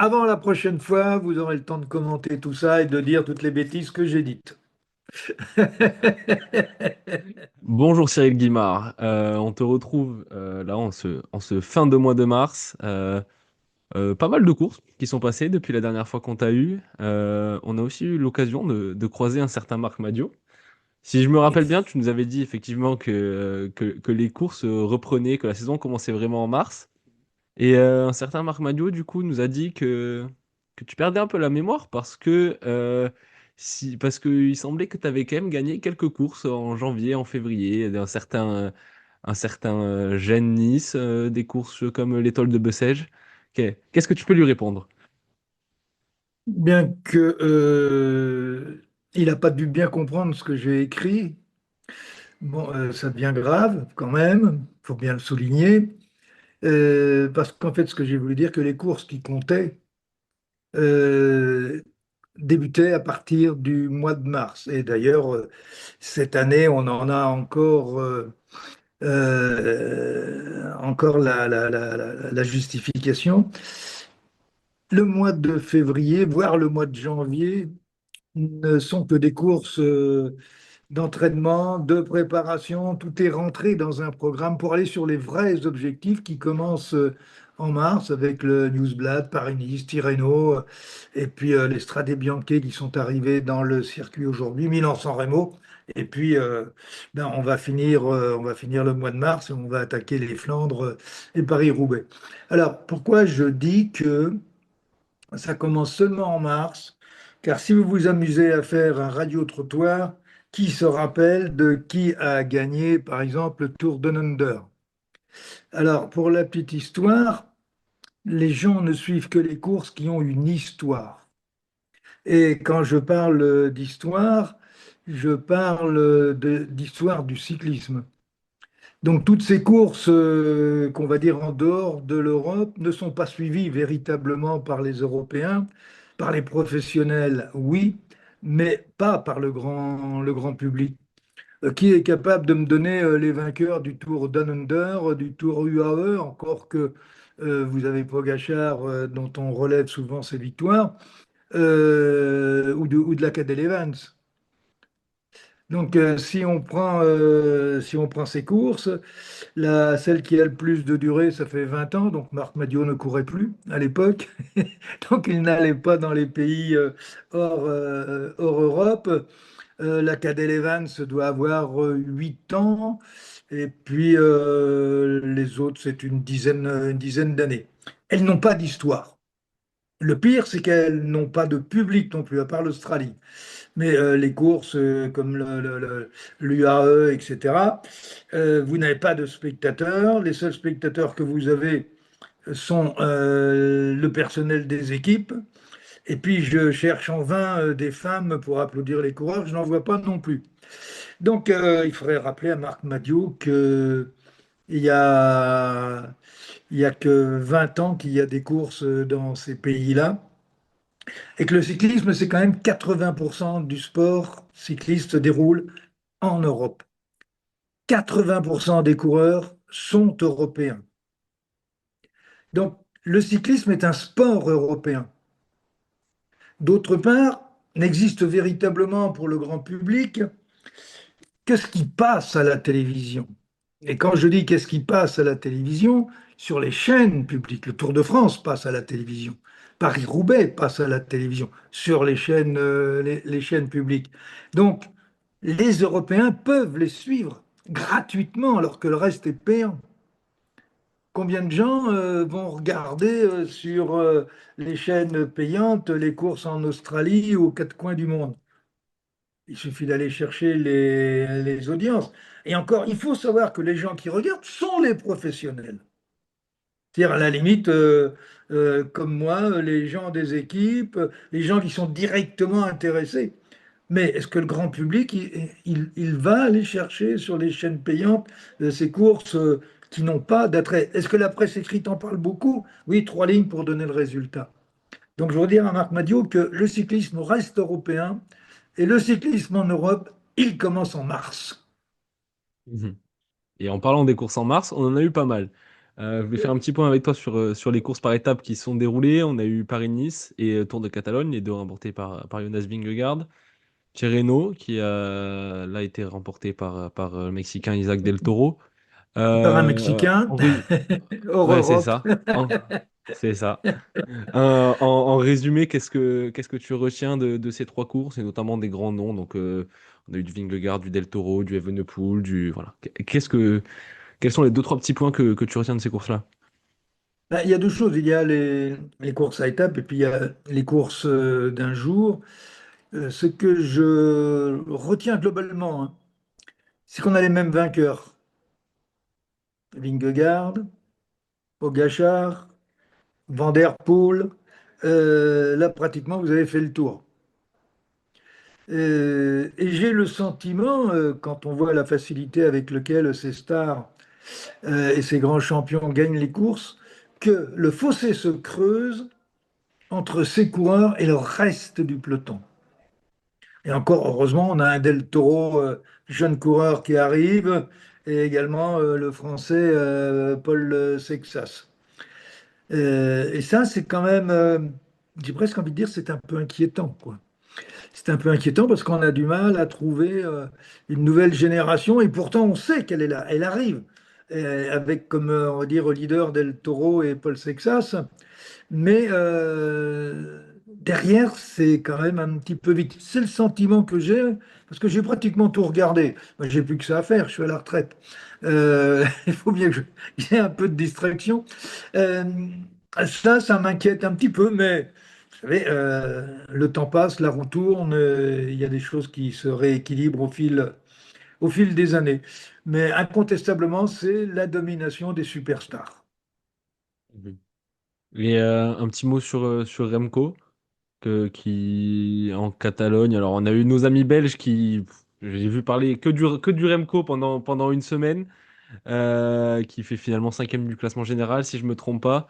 avant la prochaine fois, vous aurez le temps de commenter tout ça et de dire toutes les bêtises que j'ai dites. Bonjour Cyril Guimard. On te retrouve là en ce fin de mois de mars. Pas mal de courses qui sont passées depuis la dernière fois qu'on t'a eu. On a aussi eu l'occasion de croiser un certain Marc Madiot. Si je me rappelle bien, tu nous avais dit effectivement que les courses reprenaient, que la saison commençait vraiment en mars. Et un certain Marc Madiot, du coup, nous a dit que tu perdais un peu la mémoire parce qu'il semblait que tu avais quand même gagné quelques courses en janvier, en février, un certain Gênes Nice, des courses comme l'étoile de Bessèges. Qu'est-ce que tu peux lui répondre? Bien que il n'a pas dû bien comprendre ce que j'ai écrit. Bon, ça devient grave quand même, il faut bien le souligner. Parce qu'en fait, ce que j'ai voulu dire, que les courses qui comptaient euh, débutaient à partir du mois de mars. Et d'ailleurs, cette année, on en a encore la justification. Le mois de février, voire le mois de janvier, ne sont que des courses d'entraînement, de préparation. Tout est rentré dans un programme pour aller sur les vrais objectifs qui commencent en mars avec le Newsblad, Paris-Nice, Tirreno, et puis les Strade Bianche qui sont arrivés dans le circuit aujourd'hui, Milan-San Remo. Et puis, on va finir le mois de mars et on va attaquer les Flandres et Paris-Roubaix. Alors, pourquoi je dis que ça commence seulement en mars, car si vous vous amusez à faire un radio-trottoir, qui se rappelle de qui a gagné, par exemple, le Tour Down Under? Alors, pour la petite histoire, les gens ne suivent que les courses qui ont une histoire. Et quand je parle d'histoire, je parle d'histoire du cyclisme. Donc toutes ces courses qu'on va dire en dehors de l'Europe ne sont pas suivies véritablement par les Européens, par les professionnels, oui, mais pas par le grand public. Qui est capable de me donner les vainqueurs du Tour Down Under, du Tour UAE, encore que vous avez Pogačar dont on relève souvent ses victoires, ou de la Cadel Evans. Donc, si on prend ces courses, celle qui a le plus de durée, ça fait 20 ans, donc Marc Madiot ne courait plus à l'époque, donc il n'allait pas dans les pays hors Europe. La Cadel Evans doit avoir 8 ans, et puis les autres, c'est une dizaine d'années. Elles n'ont pas d'histoire. Le pire, c'est qu'elles n'ont pas de public non plus, à part l'Australie. Mais les courses comme l'UAE, etc., vous n'avez pas de spectateurs. Les seuls spectateurs que vous avez sont le personnel des équipes. Et puis, je cherche en vain des femmes pour applaudir les coureurs. Je n'en vois pas non plus. Donc, il faudrait rappeler à Marc Madiot qu'il y a, il y a que 20 ans qu'il y a des courses dans ces pays-là. Et que le cyclisme, c'est quand même 80% du sport cycliste se déroule en Europe. 80% des coureurs sont européens. Donc, le cyclisme est un sport européen. D'autre part, n'existe véritablement pour le grand public que ce qui passe à la télévision. Et quand je dis qu'est-ce qui passe à la télévision, sur les chaînes publiques, le Tour de France passe à la télévision, Paris-Roubaix passe à la télévision, sur les chaînes publiques. Donc, les Européens peuvent les suivre gratuitement alors que le reste est payant. Combien de gens vont regarder sur les chaînes payantes les courses en Australie ou aux quatre coins du monde? Il suffit d'aller chercher les audiences. Et encore, il faut savoir que les gens qui regardent sont les professionnels. C'est-à-dire, à la limite, comme moi, les gens des équipes, les gens qui sont directement intéressés. Mais est-ce que le grand public, il va aller chercher sur les chaînes payantes ces courses qui n'ont pas d'attrait? Est-ce que la presse écrite en parle beaucoup? Oui, trois lignes pour donner le résultat. Donc, je veux dire à Marc Madiot que le cyclisme reste européen et le cyclisme en Europe, il commence en mars. Mhm. Et en parlant des courses en mars, on en a eu pas mal. Je vais faire un petit point avec toi sur les courses par étapes qui se sont déroulées. On a eu Paris-Nice et Tour de Catalogne, les deux remportés par Jonas Vingegaard. Tirreno, qui a là été remporté par le Mexicain Isaac Del Toro. Par un Mexicain, En hors Ouais, c'est Europe. ça. C'est ça. En résumé, qu'est-ce que tu retiens de ces trois courses, et notamment des grands noms? Donc, on a eu du Vingegaard, du Del Toro, du Evenepoel, voilà. Quels sont les deux, trois petits points que tu retiens de ces courses-là? Ben, il y a deux choses. Il y a les courses à étapes et puis il y a les courses d'un jour. Ce que je retiens globalement, hein, c'est qu'on a les mêmes vainqueurs. Vingegaard, Pogačar, Van der Poel. Là, pratiquement, vous avez fait le tour. Et j'ai le sentiment, quand on voit la facilité avec laquelle ces stars et ces grands champions gagnent les courses, que le fossé se creuse entre ces coureurs et le reste du peloton. Et encore, heureusement, on a un Del Toro, jeune coureur qui arrive, et également le français Paul Sexas. Et ça, c'est quand même, j'ai presque envie de dire, c'est un peu inquiétant, quoi. C'est un peu inquiétant parce qu'on a du mal à trouver une nouvelle génération, et pourtant on sait qu'elle est là, elle arrive, avec comme, on va dire, leader Del Toro et Paul Sexas. Mais derrière, c'est quand même un petit peu vite. C'est le sentiment que j'ai, parce que j'ai pratiquement tout regardé. Moi, j'ai plus que ça à faire, je suis à la retraite. Il faut bien que j'ai un peu de distraction. Euh, ça m'inquiète un petit peu, mais vous savez, le temps passe, la roue tourne, il y a des choses qui se rééquilibrent au fil des années. Mais incontestablement, c'est la domination des superstars. Mhm. Et un petit mot sur Remco, en Catalogne. Alors, on a eu nos amis belges j'ai vu parler que du Remco pendant une semaine, qui fait finalement cinquième du classement général, si je me trompe pas.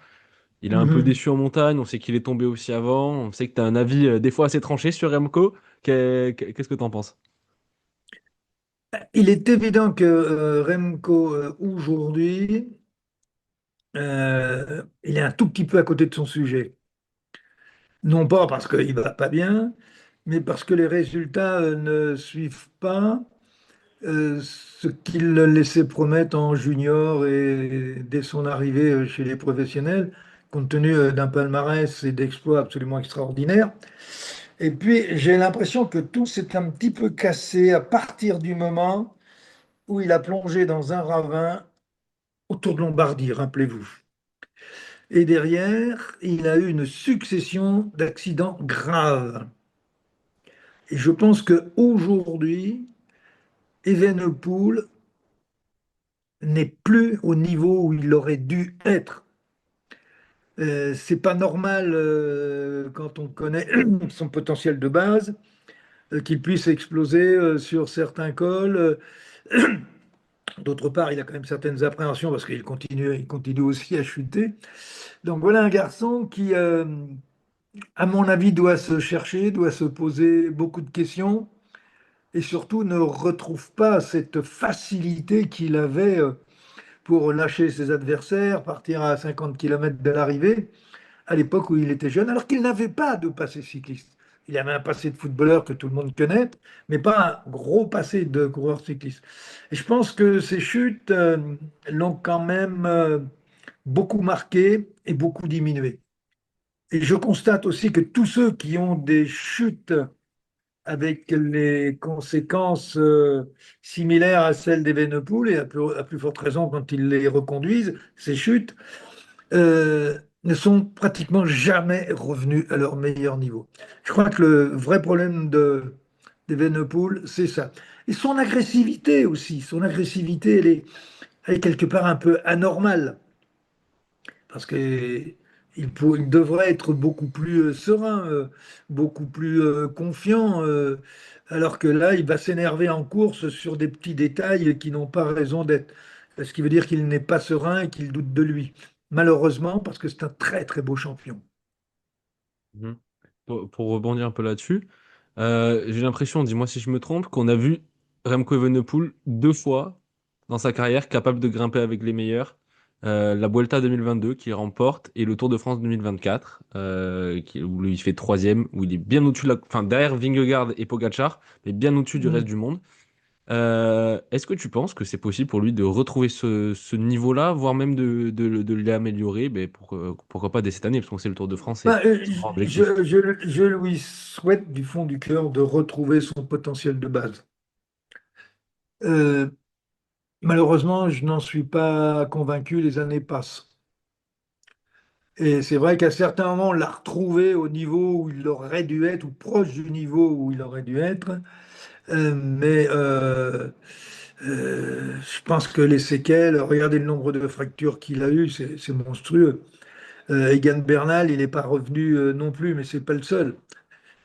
Il a un peu Mhm. déçu en montagne, on sait qu'il est tombé aussi avant, on sait que tu as un avis des fois assez tranché sur Remco. Qu'est-ce que tu en penses? Il est évident que Remco, aujourd'hui, il est un tout petit peu à côté de son sujet. Non pas parce qu'il ne va pas bien, mais parce que les résultats ne suivent pas ce qu'il laissait promettre en junior et dès son arrivée chez les professionnels, compte tenu d'un palmarès et d'exploits absolument extraordinaires. Et puis, j'ai l'impression que tout s'est un petit peu cassé à partir du moment où il a plongé dans un ravin autour de Lombardie, rappelez-vous. Et derrière, il a eu une succession d'accidents graves. Et je pense qu'aujourd'hui, Evenepoel n'est plus au niveau où il aurait dû être. C'est pas normal quand on connaît son potentiel de base, qu'il puisse exploser sur certains cols. D'autre part, il a quand même certaines appréhensions parce il continue aussi à chuter. Donc voilà un garçon qui, à mon avis, doit se chercher, doit se poser beaucoup de questions et surtout ne retrouve pas cette facilité qu'il avait pour lâcher ses adversaires, partir à 50 km de l'arrivée à l'époque où il était jeune, alors qu'il n'avait pas de passé cycliste. Il avait un passé de footballeur que tout le monde connaît, mais pas un gros passé de coureur cycliste. Et je pense que ces chutes l'ont quand même beaucoup marqué et beaucoup diminué. Et je constate aussi que tous ceux qui ont des chutes avec les conséquences similaires à celles d'Evenepoel, et à plus forte raison quand ils les reconduisent, ces chutes, ne sont pratiquement jamais revenus à leur meilleur niveau. Je crois que le vrai problème d'Evenepoel, c'est ça. Et son agressivité aussi, son agressivité, elle est quelque part un peu anormale, parce il devrait être beaucoup plus serein, beaucoup plus confiant, alors que là, il va s'énerver en course sur des petits détails qui n'ont pas raison d'être. Ce qui veut dire qu'il n'est pas serein et qu'il doute de lui. Malheureusement, parce que c'est un très très beau champion. Mhm. Pour rebondir un peu là-dessus, j'ai l'impression, dis-moi si je me trompe, qu'on a vu Remco Evenepoel deux fois dans sa carrière capable de grimper avec les meilleurs. la Vuelta 2022 qu'il remporte et le Tour de France 2024 où il fait troisième, où il est bien au-dessus de enfin derrière Vingegaard et Pogacar, mais bien au-dessus du reste Mm. du monde. Est-ce que tu penses que c'est possible pour lui de retrouver ce niveau-là, voire même de l'améliorer, mais pourquoi pas dès cette année, parce qu'on sait le Tour de France, Ben, c'est un grand objectif. je lui souhaite du fond du cœur de retrouver son potentiel de base. Euh, Malheureusement, je n'en suis pas convaincu, les années passent. Et c'est vrai qu'à certains moments, on l'a retrouvé au niveau où il aurait dû être, ou proche du niveau où il aurait dû être. Mais je pense que les séquelles, regardez le nombre de fractures qu'il a eu, c'est monstrueux. Egan Bernal, il n'est pas revenu non plus, mais c'est pas le seul.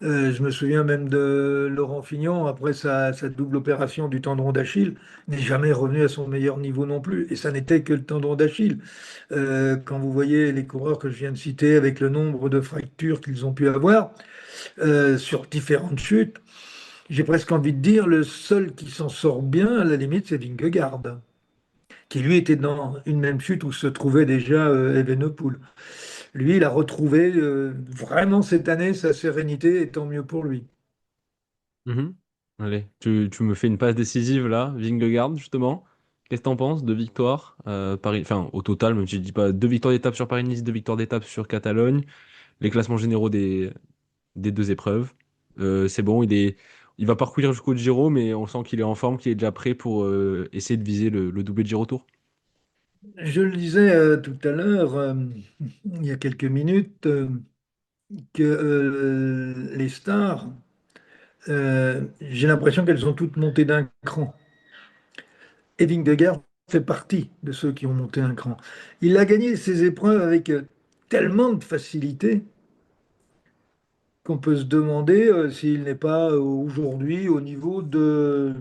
Je me souviens même de Laurent Fignon, après sa double opération du tendon d'Achille, n'est jamais revenu à son meilleur niveau non plus. Et ça n'était que le tendon d'Achille. Quand vous voyez les coureurs que je viens de citer avec le nombre de fractures qu'ils ont pu avoir sur différentes chutes, j'ai presque envie de dire le seul qui s'en sort bien, à la limite, c'est Vingegaard, qui lui était dans une même chute où se trouvait déjà Evenepoel. Lui, il a retrouvé vraiment cette année sa sérénité, et tant mieux pour lui. Mhm. Allez, tu me fais une passe décisive là, Vingegaard justement. Qu'est-ce que t'en penses? Deux victoires, Paris, enfin au total, même si je dis pas deux victoires d'étape sur Paris-Nice, deux victoires d'étape sur Catalogne, les classements généraux des deux épreuves. C'est bon, il va parcourir jusqu'au Giro, mais on sent qu'il est en forme, qu'il est déjà prêt pour essayer de viser le doublé de Giro Tour. Je le disais tout à l'heure, il y a quelques minutes, que les stars, j'ai l'impression qu'elles ont toutes monté d'un cran. Et Vingegaard fait partie de ceux qui ont monté un cran. Il a gagné ses épreuves avec tellement de facilité qu'on peut se demander s'il n'est pas aujourd'hui au niveau de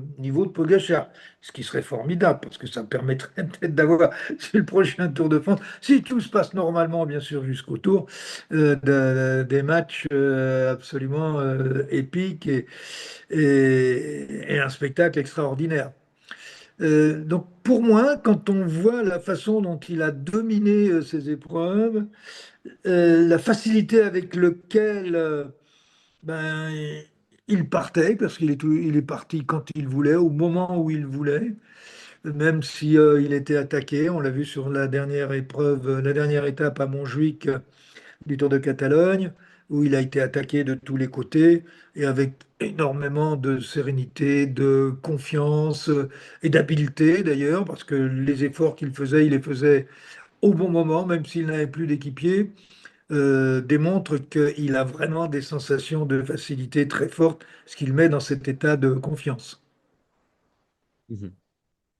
Pogacar, ce qui serait formidable parce que ça permettrait peut-être d'avoir sur le prochain Tour de France, si tout se passe normalement, bien sûr, jusqu'au Tour, des matchs absolument épiques et un spectacle extraordinaire. Donc pour moi, quand on voit la façon dont il a dominé ces épreuves, la facilité avec laquelle ben, il partait, parce il est parti quand il voulait, au moment où il voulait, même si il était attaqué. On l'a vu sur la dernière épreuve, la dernière étape à Montjuic du Tour de Catalogne, où il a été attaqué de tous les côtés et avec énormément de sérénité, de confiance et d'habileté d'ailleurs, parce que les efforts qu'il faisait, il les faisait au bon moment, même s'il n'avait plus d'équipier démontre qu'il a vraiment des sensations de facilité très fortes, ce qu'il met dans cet état de confiance. Mhm.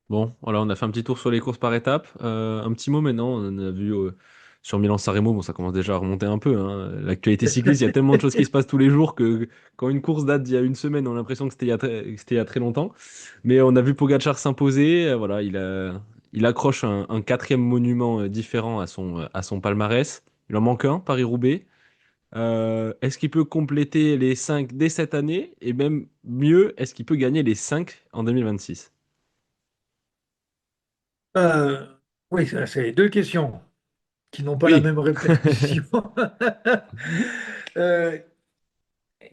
Bon, voilà, on a fait un petit tour sur les courses par étapes. Un petit mot maintenant, on a vu sur Milan-San Remo, bon, ça commence déjà à remonter un peu, hein. L'actualité cycliste, il y a tellement de choses qui se passent tous les jours que quand une course date d'il y a une semaine, on a l'impression que que c'était il y a très longtemps. Mais on a vu Pogacar s'imposer, voilà, il accroche un quatrième monument différent à son palmarès. Il en manque un, Paris-Roubaix. Est-ce qu'il peut compléter les 5 dès cette année? Et même mieux, est-ce qu'il peut gagner les 5 en 2026? Euh, oui, ça, c'est deux questions qui n'ont pas la Oui. même répercussion. Euh,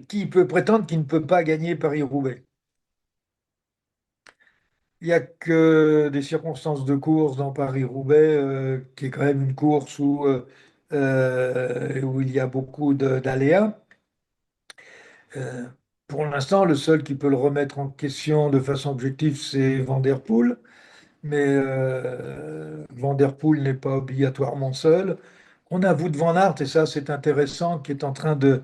qui peut prétendre qu'il ne peut pas gagner Paris-Roubaix? Il n'y a que des circonstances de course dans Paris-Roubaix, qui est quand même une course où il y a beaucoup d'aléas. Euh, pour l'instant, le seul qui peut le remettre en question de façon objective, c'est Van Der Poel. Mais Van Der Poel n'est pas obligatoirement seul. On a Wout van Aert, et ça c'est intéressant, qui est en train de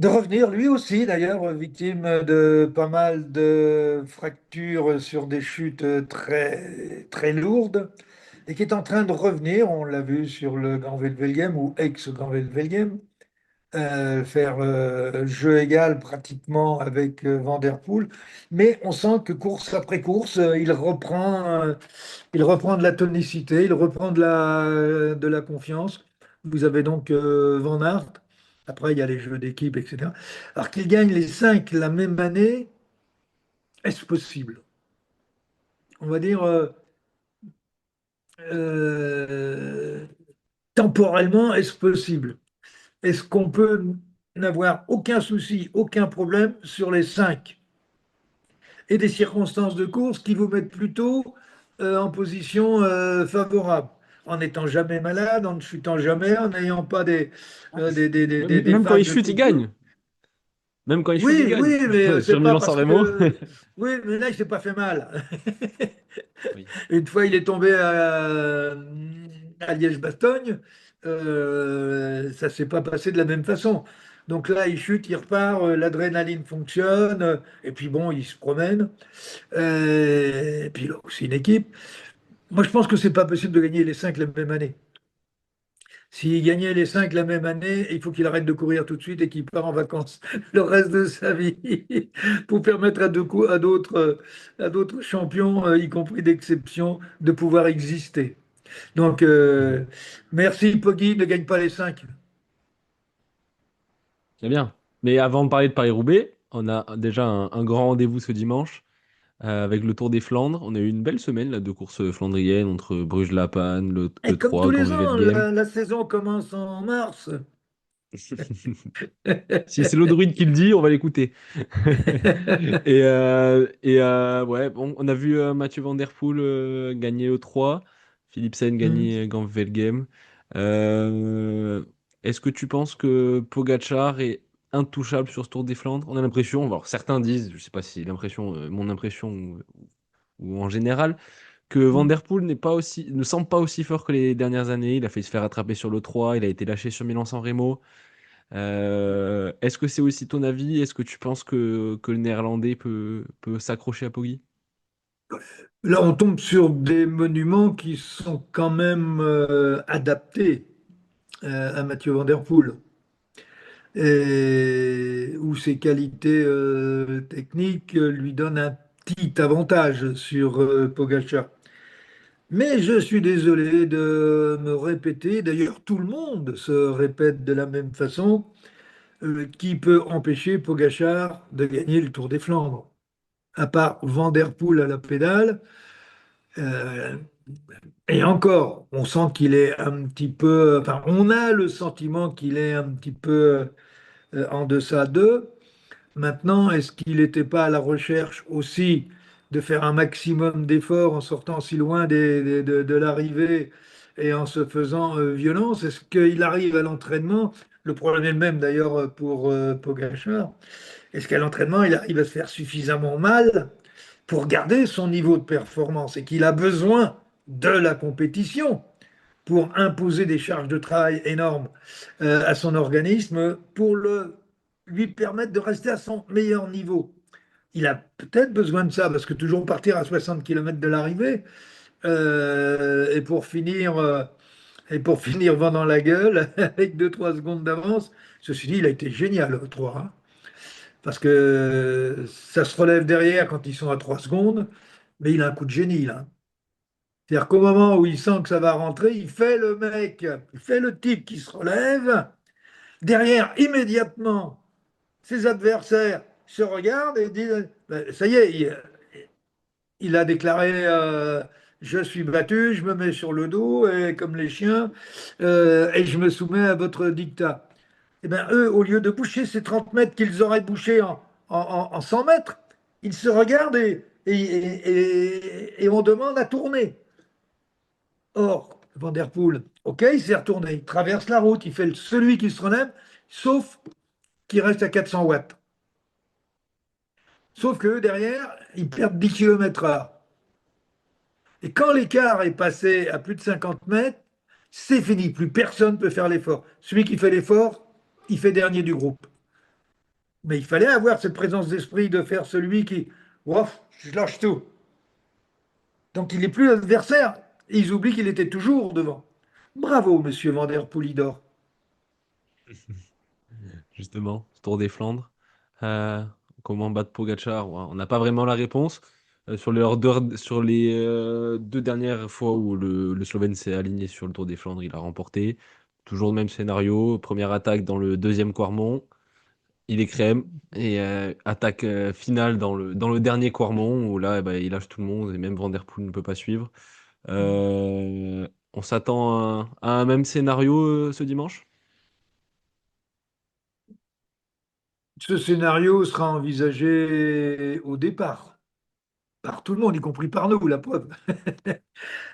revenir, lui aussi d'ailleurs, victime de pas mal de fractures sur des chutes très, très lourdes, et qui est en train de revenir, on l'a vu sur le Grand Wevelgem ou ex-Grand Wevelgem, faire jeu égal pratiquement avec Van Der Poel, mais on sent que course après course, il reprend de la tonicité, il reprend de la confiance. Vous avez donc Van Aert, après il y a les jeux d'équipe, etc. Alors qu'il gagne les cinq la même année, est-ce possible? On va dire, euh, temporellement, est-ce possible? Est-ce qu'on peut n'avoir aucun souci, aucun problème sur les 5 et des circonstances de course qui vous mettent plutôt en position favorable, en n'étant jamais malade, en ne chutant jamais, en n'ayant pas des Même quand il phases de chute, il coup de dur? gagne. Même quand il chute, il Oui, gagne. oui, mais c'est Sur pas Milan-San parce Remo. que. Oui, mais là, il s'est pas fait mal. Oui. Une fois, il est tombé à Liège-Bastogne, ça s'est pas passé de la même façon. Donc là, il chute, il repart, l'adrénaline fonctionne, et puis bon, il se promène. Et puis il a aussi une équipe. Moi, je pense que c'est pas possible de gagner les 5 la même année. S'il gagnait les 5 la même année, il faut qu'il arrête de courir tout de suite et qu'il part en vacances le reste de sa vie pour permettre à d'autres champions, y compris d'exception, de pouvoir exister. Donc, merci Poggi, ne gagne pas les 5. C'est bien. Mais avant de parler de Paris-Roubaix, on a déjà un grand rendez-vous ce dimanche avec le Tour des Flandres. On a eu une belle semaine là, de courses flandriennes entre Bruges-La-Panne, Et le comme tous 3, les ans, Gand-Wevelgem. la saison commence en mars. Si c'est l'Odorine qui le dit, on va l'écouter. Ouais, bon, on a vu Mathieu Van Der Poel gagner le 3, Philipsen Hmm. gagner Gand-Wevelgem. Euh, Est-ce que tu penses que Pogacar est intouchable sur ce Tour des Flandres? On a l'impression, alors certains disent, je sais pas si l'impression, mon impression ou en général, que Van Der Poel ne semble pas aussi fort que les dernières années. Il a fait se faire attraper sur le 3, il a été lâché sur Milan-San Remo. Est-ce que c'est aussi ton avis? Est-ce que tu penses que le néerlandais peut s'accrocher à Poggi? Là, on tombe sur des monuments qui sont quand même adaptés à Mathieu Van Der Poel, et où ses qualités techniques lui donnent un petit avantage sur Pogacar. Mais je suis désolé de me répéter, d'ailleurs tout le monde se répète de la même façon, qui peut empêcher Pogacar de gagner le Tour des Flandres? À part Van Der Poel à la pédale, euh, et encore, on sent qu'il est un petit peu, enfin, on a le sentiment qu'il est un petit peu en deçà d'eux. Maintenant, est-ce qu'il n'était pas à la recherche aussi de faire un maximum d'efforts en sortant si loin de l'arrivée et en se faisant violence? Est-ce qu'il arrive à l'entraînement? Le problème est le même d'ailleurs pour Pogacar. Est-ce qu'à l'entraînement, il arrive à se faire suffisamment mal pour garder son niveau de performance et qu'il a besoin de la compétition pour imposer des charges de travail énormes à son organisme pour lui permettre de rester à son meilleur niveau? Il a peut-être besoin de ça, parce que toujours partir à 60 km de l'arrivée et pour finir vent dans la gueule avec 2 3 secondes d'avance. Ceci dit, il a été génial au 3, hein, parce que ça se relève derrière quand ils sont à 3 secondes, mais il a un coup de génie là. C'est-à-dire qu'au moment où il sent que ça va rentrer, il fait le mec, il fait le type qui se relève. Derrière, immédiatement, ses adversaires se regardent et disent, ben, ça y est, il a déclaré je suis battu, je me mets sur le dos et, comme les chiens, et je me soumets à votre dictat. Eh bien, eux, au lieu de boucher ces 30 mètres qu'ils auraient bouchés en 100 mètres, ils se regardent et on demande à tourner. Or, Van Der Poel, ok, il s'est retourné, il traverse la route, il fait celui qui se relève, sauf qu'il reste à 400 watts. Sauf que derrière, ils perdent 10 km/h. Et quand l'écart est passé à plus de 50 mètres, c'est fini. Plus personne ne peut faire l'effort. Celui qui fait l'effort, il fait dernier du groupe. Mais il fallait avoir cette présence d'esprit de faire celui qui, ouf, je lâche tout. Donc il n'est plus adversaire. Et ils oublient qu'il était toujours devant. Bravo, monsieur Van Der Poelidor. Justement, ce Tour des Flandres. Euh, Comment battre Pogacar? Ouais, on n'a pas vraiment la réponse. Sur les deux dernières fois où le Slovène s'est aligné sur le Tour des Flandres, il a remporté. Toujours le même scénario. Première attaque dans le deuxième Quarmont. Il est crème. Et attaque finale dans le dernier Quarmont où là, eh ben, il lâche tout le monde et même Van Der Poel ne peut pas suivre. On s'attend à un même scénario ce dimanche? Ce scénario sera envisagé au départ par tout le monde, y compris par nous, la preuve.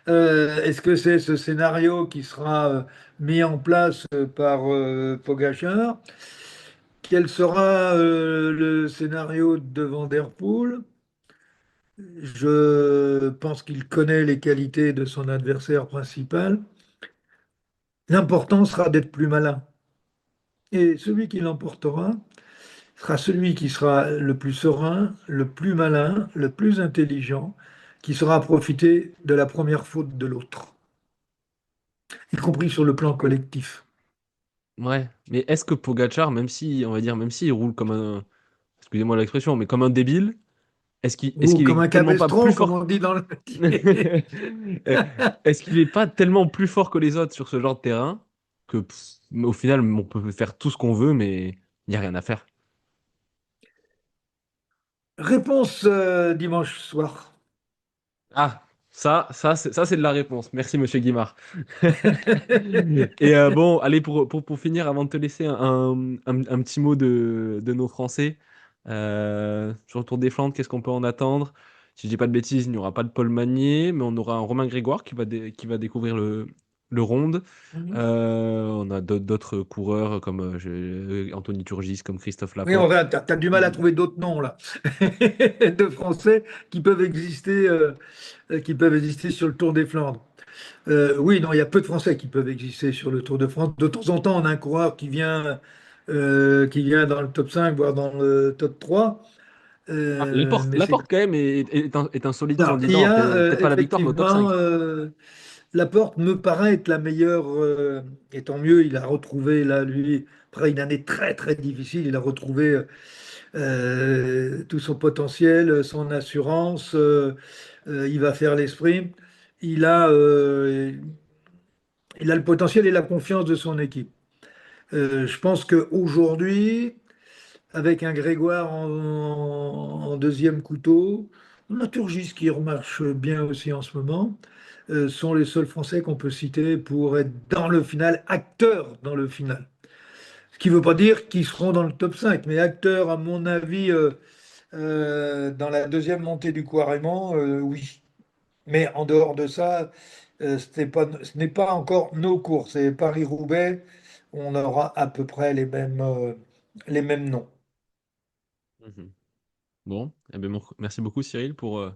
Est-ce que c'est ce scénario qui sera mis en place par Pogačar? Quel sera le scénario de Van der Poel? Je pense qu'il connaît les qualités de son adversaire principal. L'important sera d'être plus malin. Et celui qui l'emportera sera celui qui sera le plus serein, le plus malin, le plus intelligent, qui saura profiter de la première faute de l'autre, y compris sur le plan collectif. Ouais, mais est-ce que Pogacar, même si, on va dire, même s'il roule comme un, excusez-moi l'expression, mais comme un débile, est-ce Ou qu'il comme un est tellement pas plus cabestron, comme fort? on dit dans le métier. Est-ce qu'il est pas tellement plus fort que les autres sur ce genre de terrain que, au final, on peut faire tout ce qu'on veut, mais il n'y a rien à faire? Réponse dimanche soir. Ah, ça, c'est de la réponse. Merci, monsieur Guimard. Et bon, allez, pour finir, avant de te laisser un petit mot de nos Français, sur le Tour des Flandres, qu'est-ce qu'on peut en attendre? Si je dis pas de bêtises, il n'y aura pas de Paul Magnier, mais on aura un Romain Grégoire qui va découvrir le Ronde. On a d'autres coureurs comme Anthony Turgis, comme Christophe Oui, Laporte. t'as du mal à trouver d'autres noms là, de Français qui peuvent exister sur le Tour des Flandres. Oui, non, il y a peu de Français qui peuvent exister sur le Tour de France. De temps en temps, on a un coureur qui vient dans le top 5, voire dans le top 3. Ah, Laporte, Mais c'est Laporte, quand même, est un solide ça. Il candidat, y hein. a Peut-être pas la victoire, mais au top effectivement 5. Laporte me paraît être la meilleure. Et tant mieux, il a retrouvé là, lui, après une année très très difficile, il a retrouvé tout son potentiel, son assurance. Il va faire les sprints. Il a, euh, il a le potentiel et la confiance de son équipe. Je pense qu'aujourd'hui, avec un Grégoire en deuxième couteau, Naturgis qui remarche bien aussi en ce moment, sont les seuls Français qu'on peut citer pour être dans le final, acteurs dans le final. Ce qui ne veut pas dire qu'ils seront dans le top 5, mais acteurs, à mon avis, dans la deuxième montée du Quaremont, oui. Mais en dehors de ça, ce n'est pas encore nos courses. C'est Paris-Roubaix, on aura à peu près les mêmes noms. Mhm. Bon, eh ben, merci beaucoup Cyril pour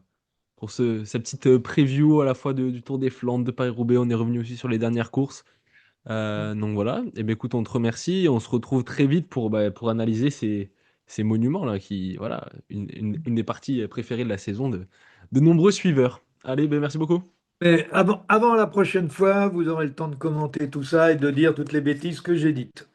cette petite preview à la fois du Tour des Flandres, de Paris-Roubaix. On est revenu aussi sur les dernières courses. Donc voilà, eh ben, écoute, on te remercie. On se retrouve très vite pour analyser ces monuments-là, qui, voilà, une des parties préférées de la saison de nombreux suiveurs. Allez, ben, merci beaucoup. Mais avant la prochaine fois, vous aurez le temps de commenter tout ça et de dire toutes les bêtises que j'ai dites.